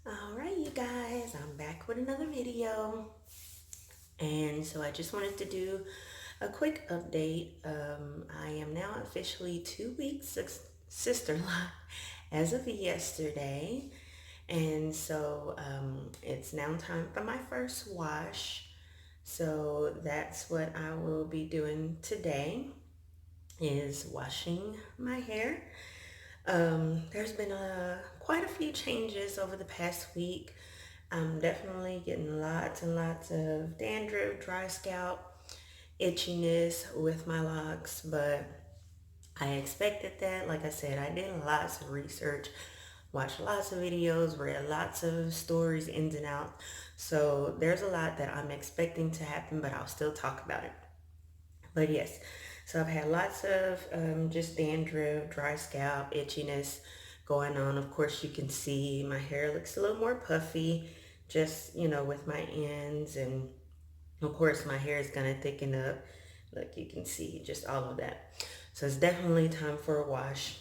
Alright, you guys, I'm back with another video. And so I just wanted to do a quick update. I am now officially 2 weeks sister lock as of yesterday. And so it's now time for my first wash. So that's what I will be doing today, is washing my hair. There's been quite a few changes over the past week. I'm definitely getting lots and lots of dandruff, dry scalp, itchiness with my locks, but I expected that. Like I said, I did lots of research, watched lots of videos, read lots of stories, ins and outs. So there's a lot that I'm expecting to happen, but I'll still talk about it. But yes, so I've had lots of just dandruff, dry scalp, itchiness going on. Of course, you can see my hair looks a little more puffy, just, with my ends. And of course, my hair is going to thicken up. Look, you can see just all of that. So it's definitely time for a wash.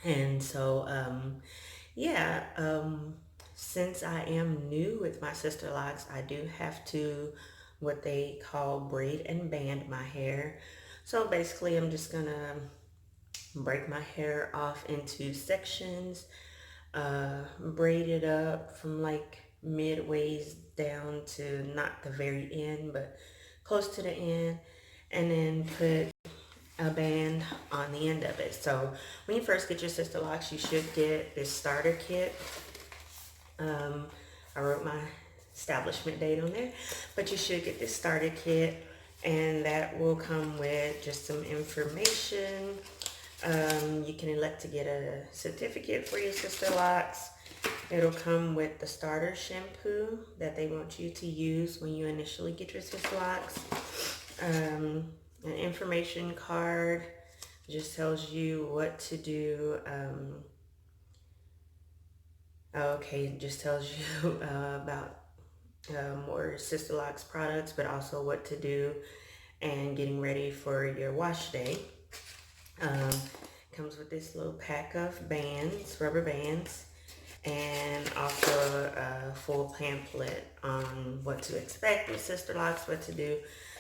And so, yeah, since I am new with my Sisterlocks, I do have to what they call braid and band my hair. So basically, I'm just gonna break my hair off into sections, braid it up from like midways down to not the very end, but close to the end, and then put a band on the end of it. So when you first get your Sisterlocks, you should get this starter kit. I wrote my establishment date on there, but you should get this starter kit, and that will come with just some information. You can elect to get a certificate for your Sisterlocks. It'll come with the starter shampoo that they want you to use when you initially get your Sisterlocks. An information card just tells you what to do. It just tells you about more Sisterlocks products, but also what to do and getting ready for your wash day. Comes with this little pack of bands, rubber bands, and also a full pamphlet on what to expect with Sisterlocks, what to do.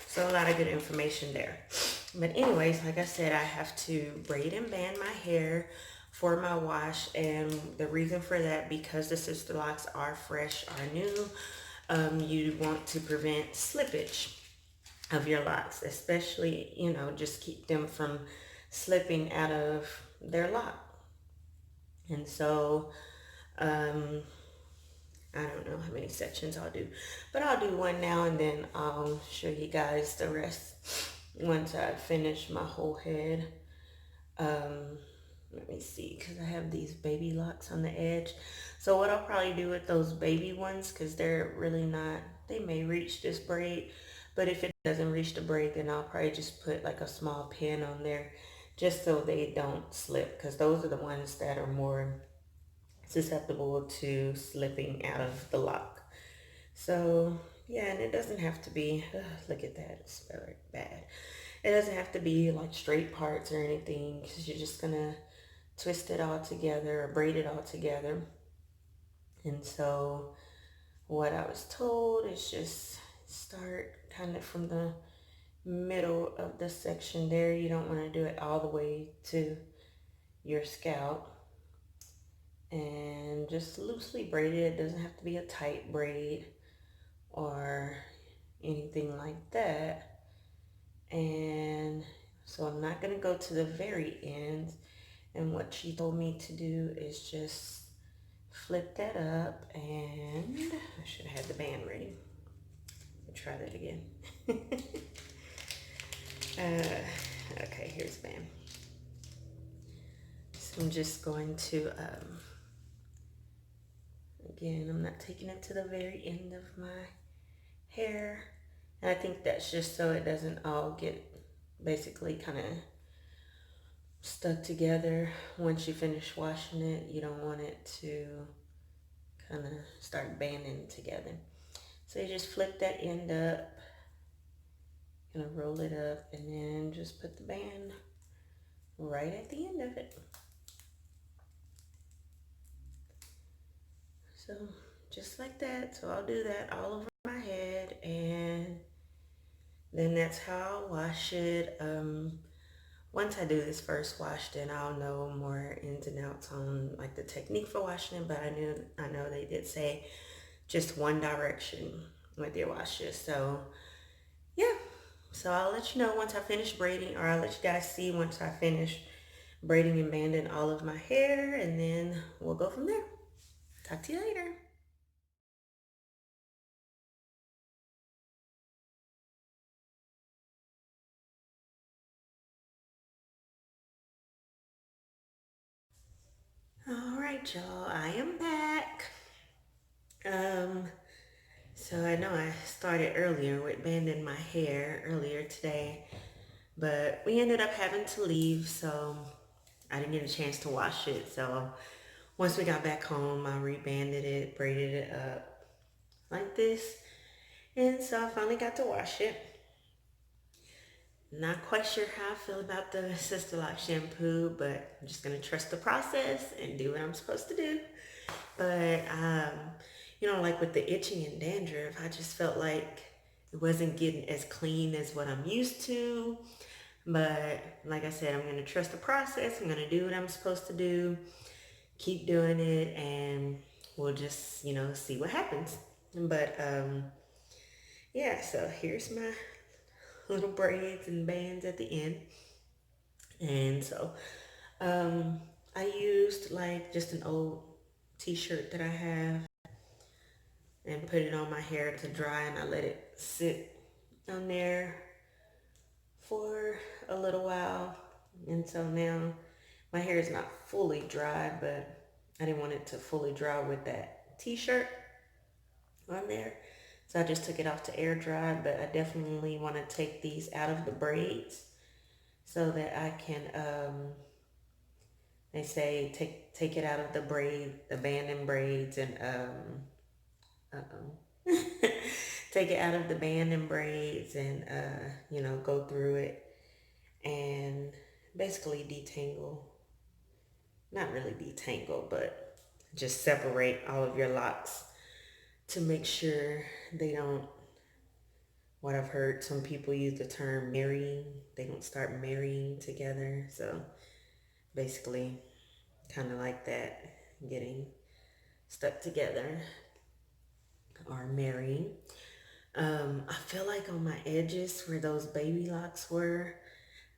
So a lot of good information there. But anyways, like I said, I have to braid and band my hair for my wash, and the reason for that, because the Sisterlocks are fresh, are new, you want to prevent slippage of your locks, especially, just keep them from slipping out of their lock. And so, I don't know how many sections I'll do, but I'll do one now and then I'll show you guys the rest once I finish my whole head. Let me see, because I have these baby locks on the edge. So what I'll probably do with those baby ones, because they're really not, they may reach this braid, but if it doesn't reach the braid, then I'll probably just put like a small pin on there just so they don't slip, because those are the ones that are more susceptible to slipping out of the lock. So yeah, and it doesn't have to be, look at that, it's very bad. It doesn't have to be like straight parts or anything, because you're just gonna twist it all together or braid it all together. And so what I was told is just start kind of from the middle of the section there. You don't want to do it all the way to your scalp, and just loosely braid it. It doesn't have to be a tight braid or anything like that. And so I'm not going to go to the very end. And what she told me to do is just flip that up, and I should have had the band ready. Let's try that again. Okay, here's the band. So I'm just going to, again, I'm not taking it to the very end of my hair. And I think that's just so it doesn't all get basically kind of stuck together once you finish washing it. You don't want it to kind of start banding together. So you just flip that end up, gonna roll it up, and then just put the band right at the end of it. So just like that. So I'll do that all over my head, and then that's how I'll wash it. Once I do this first wash, then I'll know more ins and outs on like the technique for washing it. But I know they did say just one direction with your washes. So yeah. So I'll let you know once I finish braiding, or I'll let you guys see once I finish braiding and banding all of my hair, and then we'll go from there. Talk to you later. All right, y'all. I am back. Um, so I know I started earlier with banding my hair earlier today, but we ended up having to leave, so I didn't get a chance to wash it. So once we got back home, I rebanded it, braided it up like this, and so I finally got to wash it. Not quite sure how I feel about the Sisterlocks shampoo, but I'm just gonna trust the process and do what I'm supposed to do. But like with the itching and dandruff, I just felt like it wasn't getting as clean as what I'm used to. But like I said, I'm gonna trust the process. I'm gonna do what I'm supposed to do, keep doing it, and we'll just, see what happens. But yeah, so here's my little braids and bands at the end. And so um, I used like just an old t-shirt that I have and put it on my hair to dry, and I let it sit on there for a little while. And so now my hair is not fully dry, but I didn't want it to fully dry with that t-shirt on there. So I just took it off to air dry, but I definitely want to take these out of the braids so that I can they say take it out of the braid, the band and braids, and take it out of the band and braids, and go through it and basically detangle. Not really detangle, but just separate all of your locks to make sure they don't. What I've heard, some people use the term marrying. They don't start marrying together. So basically, kind of like that, getting stuck together or marrying. I feel like on my edges where those baby locks were,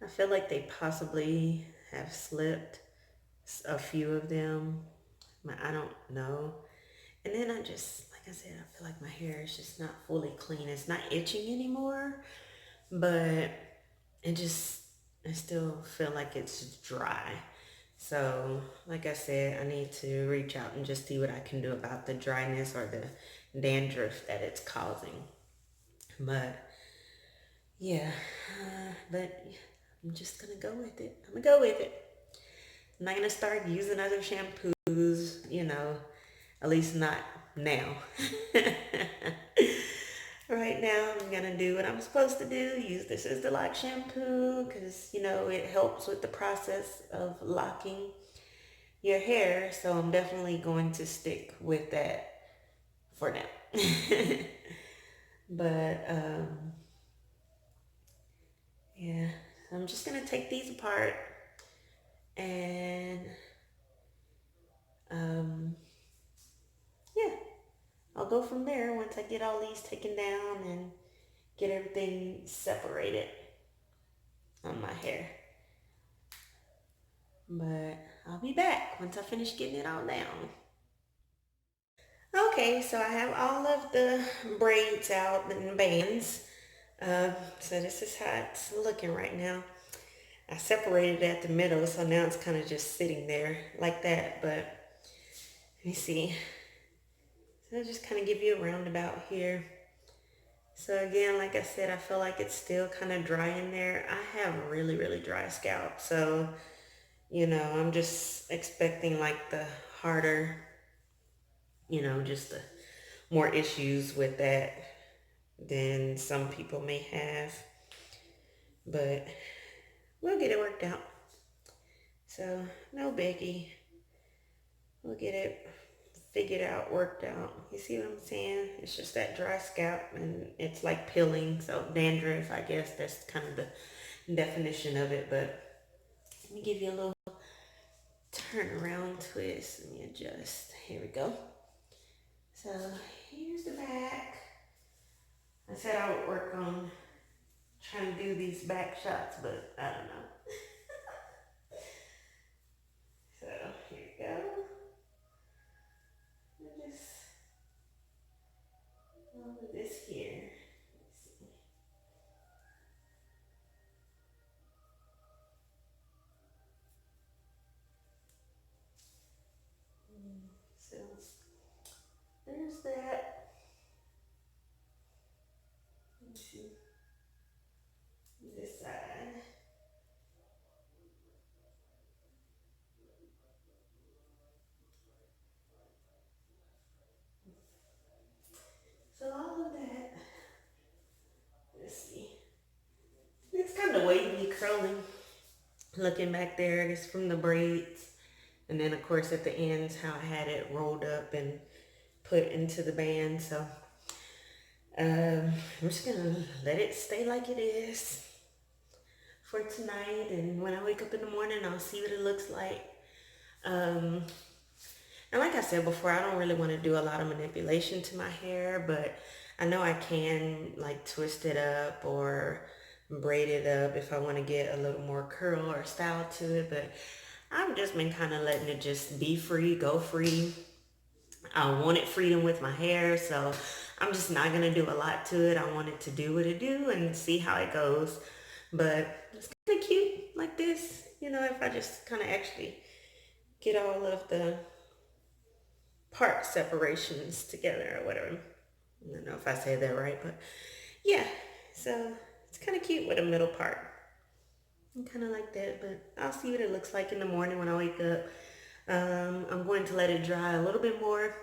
I feel like they possibly have slipped, a few of them. I don't know. And then like I said, I feel like my hair is just not fully clean. It's not itching anymore, but it just, I still feel like it's dry. So, like I said, I need to reach out and just see what I can do about the dryness or the dandruff that it's causing. But yeah, but I'm just gonna go with it. I'm gonna go with it. I'm not gonna start using other shampoos, at least not now. Right now, I'm gonna do what I'm supposed to do. Use this as the lock shampoo because it helps with the process of locking your hair. So I'm definitely going to stick with that for now. But yeah, I'm just gonna take these apart and um, yeah, I'll go from there once I get all these taken down and get everything separated on my hair. But I'll be back once I finish getting it all down. Okay, so I have all of the braids out and bands. So this is how it's looking right now. I separated it at the middle, so now it's kind of just sitting there like that. But let me see. So I'll just kind of give you a roundabout here. So again, like I said, I feel like it's still kind of dry in there. I have really, really dry scalp. So, I'm just expecting like the harder, just the more issues with that than some people may have. But we'll get it worked out. So no biggie. We'll get it figured out, worked out. You see what I'm saying? It's just that dry scalp and it's like peeling. So dandruff, I guess that's kind of the definition of it. But let me give you a little turn around twist. Let me adjust. Here we go. So here's the back. I said I would work on trying to do these back shots, but I don't know. So here we go. Just all of this here. Let's see. So there's that. Let's see this side. So all of that. Let's see. It's kind of wavy curling. Looking back there, it's from the braids. And then of course at the ends how I had it rolled up and put into the band. So I'm just gonna let it stay like it is for tonight. And when I wake up in the morning, I'll see what it looks like. And like I said before, I don't really want to do a lot of manipulation to my hair, but I know I can like twist it up or braid it up if I want to get a little more curl or style to it. But I've just been kind of letting it just be free, go free. I wanted freedom with my hair, so I'm just not going to do a lot to it. I want it to do what it do and see how it goes. But it's kind of cute like this, you know, if I just kind of actually get all of the part separations together or whatever. I don't know if I say that right, but yeah. So it's kind of cute with a middle part. Kind of like that, but I'll see what it looks like in the morning when I wake up. I'm going to let it dry a little bit more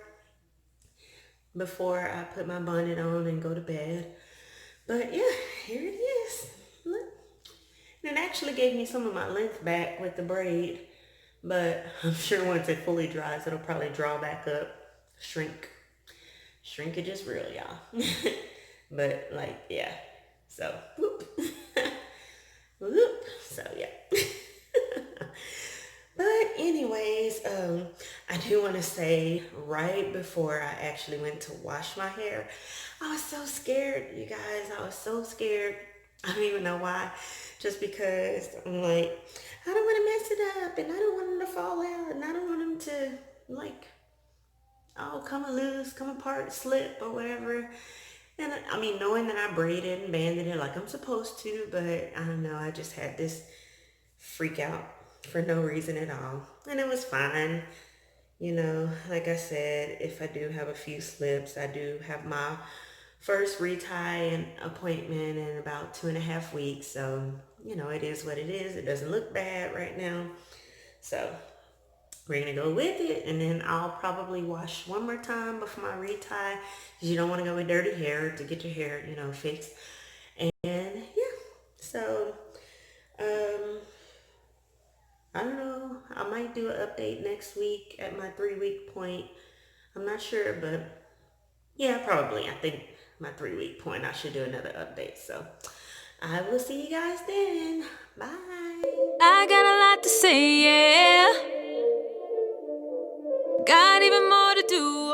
before I put my bonnet on and go to bed. But yeah, here it is. Look. And it actually gave me some of my length back with the braid, but I'm sure once it fully dries, it'll probably draw back up, shrink. Shrinkage is real, y'all. But like, yeah. So, whoop. Whoop. So, yeah. But anyways, I do want to say right before I actually went to wash my hair, I was so scared, you guys. I was so scared. I don't even know why. Just because I'm like, I don't want to mess it up and I don't want them to fall out and I don't want them to like, oh, come loose, come apart, slip or whatever. And I mean, knowing that I braided and banded it like I'm supposed to, but I don't know, I just had this freak out for no reason at all. And it was fine. You know, like I said, if I do have a few slips, I do have my first retie and appointment in about 2.5 weeks. So, you know, it is what it is. It doesn't look bad right now. So we're going to go with it. And then I'll probably wash one more time before my retie because you don't want to go with dirty hair to get your hair, you know, fixed. And yeah, so I don't know. I might do an update next week at my 3-week point. I'm not sure, but yeah, probably. I think my 3-week point, I should do another update. So I will see you guys then. Bye. I got a lot to say, yeah. Got even more to do.